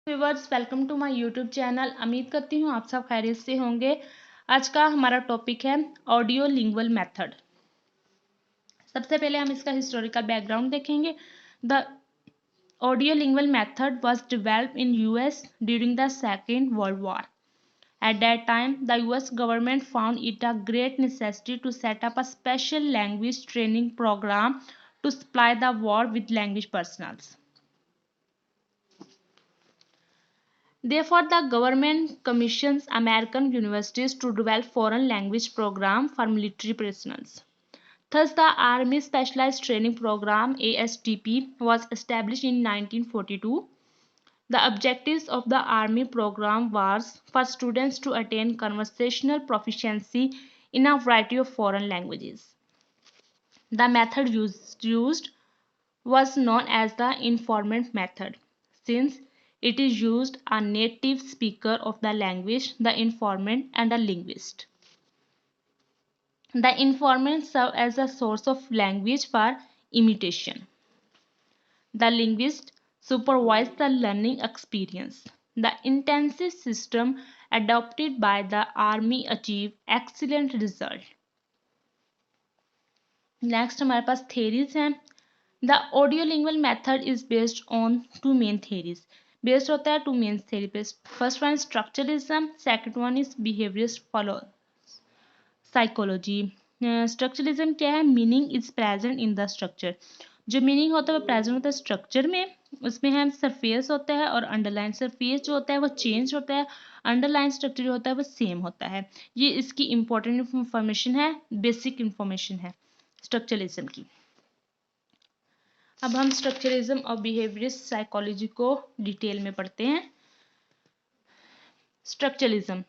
Viewers, welcome to my YouTube channel. उम्मीद करती हूँ आप सब खैरियत से होंगे। आज का हमारा टॉपिक है ऑडियो लिंगुअल मेथड। सबसे पहले हम इसका हिस्टोरिकल बैकग्राउंड देखेंगे। The audio lingual method was developed in US during the second world war. At that time, the US government found it a great necessity to set up a special language training program to supply the war with language personnel. Therefore, the government commissions American universities to develop foreign language program for military personnel. Thus, the Army Specialized Training Program (ASTP) was established in 1942. The objectives of the Army program was for students to attain conversational proficiency in a variety of foreign languages. The method used was known as the informant method, since it is used a native speaker of the language, the informant, and a linguist. The informant served as a source of language for imitation. The linguist supervised the learning experience. The intensive system adopted by the Army achieved excellent results. Next हमारे पास theories हैं. The audiolingual method is based on two main theories. Based होता है two main theory पे. First one is structuralism. Second one is behavioral psychology. Structuralism क्या है? Meaning is present in the structure. जो meaning होता है वो प्रेजेंट होता है स्ट्रक्चर में. उसमें है सरफेस होता है और अंडरलाइन. सरफेस जो होता है वो चेंज होता है, अंडरलाइन स्ट्रक्चर जो होता है वो सेम होता है. ये इसकी इंपॉर्टेंट इंफॉर्मेशन है, बेसिक इंफॉर्मेशन है स्ट्रक्चरलिज्म की. अब हम स्ट्रक्चरलिज्म और बिहेवियरल साइकोलॉजी को डिटेल में पढ़ते हैं. Structuralism.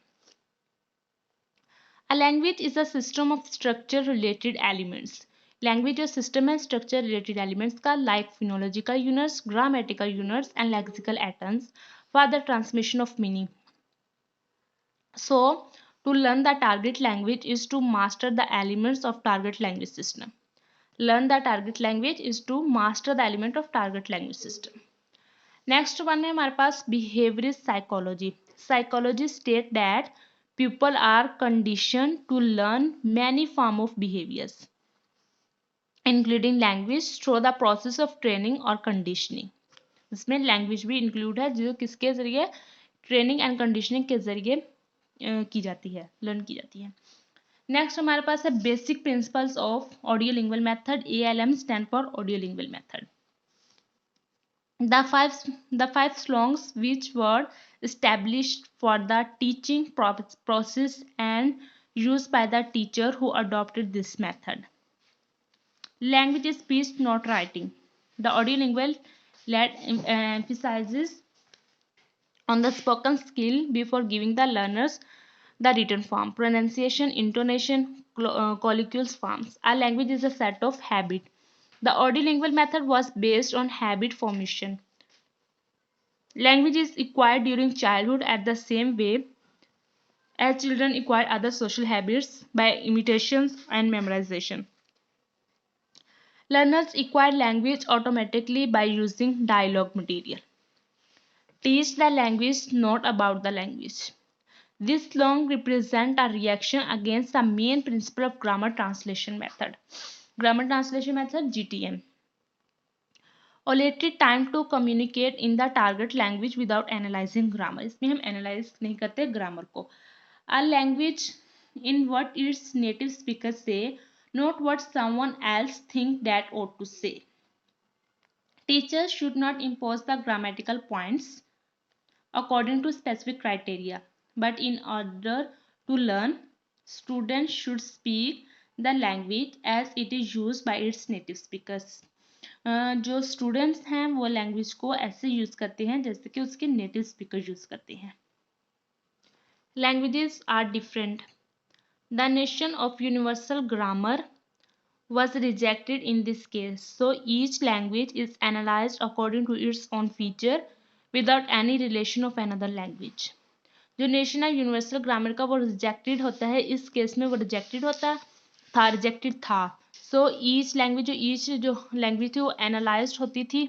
A language is a system of structure related elements. Language जो सिस्टम है स्ट्रक्चर रिलेटेड एलिमेंट्स का, like phonological units, grammatical units and lexical atoms for the transmission of meaning. So, to learn the target language is to master the elements of target language system. Learn the target language is to master the element of target language system. Next one है हमारे पास behavioural psychology. Psychology state that people are condition to learn many form of behaviours including language through the process of training और conditioning. इसमें language भी include है जो किसके जरिए, ट्रेनिंग एंड कंडीशनिंग के जरिए की जाती है, लर्न की जाती है. नेक्स्ट हमारे पास है basic principles of audio lingual method. ALM stand for audio lingual method. The five songs which were established for the teaching process and used by the teacher who adopted this method. Language is speech, not writing. The audiolingual emphasizes on the spoken skill before giving the learners the written form, pronunciation, intonation, colloquial forms. Our language is a set of habit. The audiolingual method was based on habit formation. Language is acquired during childhood at the same way as children acquire other social habits by imitations and memorization. Learners acquire language automatically by using dialogue material. Teach the language, not about the language. This song represents a reaction against the main principle of grammar translation method. Grammar translation method GTM. Allotted time to communicate in the target language without analyzing grammar. इसमें हम analyse नहीं करते grammar को. A language in what its native speakers say, not what someone else think that ought to say. Teachers should not impose the grammatical points according to specific criteria, but in order to learn, students should speak the language as it is used by its native speakers. जो students हैं वो language को ऐसे use करते हैं जैसे कि उसके नेटिव स्पीकर यूज करते हैं. Languages are different. The nation of universal grammar was rejected in this case, so each language is analyzed according to its own feature without any relation of another language. जो nation है universal grammar का वो rejected होता है. इस case में वो rejected होता था, रिजेक्टेड था. सो ईच लैंग्वेज जो लैंग्वेज थी वो एनालाइज्ड होती थी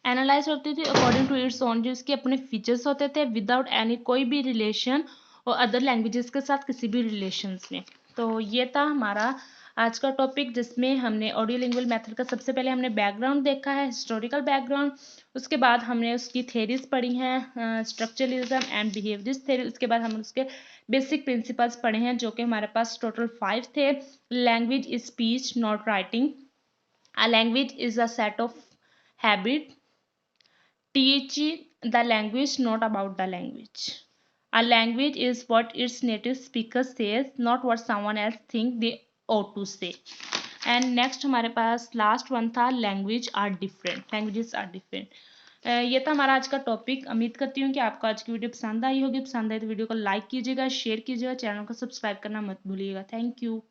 एनालाइज होती थी अकॉर्डिंग टू इट्स ओन, जो इसके अपने फीचर्स होते थे विदाउट एनी कोई भी रिलेशन और अदर लैंग्वेजेस के साथ किसी भी रिलेशंस में। तो ये था हमारा आज का टॉपिक, जिसमें हमने ऑडियो लिंगुअल मेथड का सबसे पहले हमने बैकग्राउंड देखा है, हिस्टोरिकल बैकग्राउंड, उसके बाद हमने उसकी थेरीज पढ़ी हैं, स्ट्रक्चरलिज्म एंड बिहेवियरिस्ट थेरी, उसके बाद हमने उसके बेसिक प्रिंसिपल्स पढ़े हैं, जो कि हमारे पास टोटल 5 थे। Language is speech not writing, a language is a set of habit, teach the language not about the language, a language is what its native speaker says, not what someone else think they ought to say। And next हमारे पास last one था language are different, languages are different. ये था हमारा आज का topic. उम्मीद करती हूँ कि आपको आज की वीडियो पसंद आई होगी। पसंद आई तो वीडियो को लाइक कीजिएगा, शेयर कीजिएगा, चैनल को सब्सक्राइब करना मत भूलिएगा। Thank you.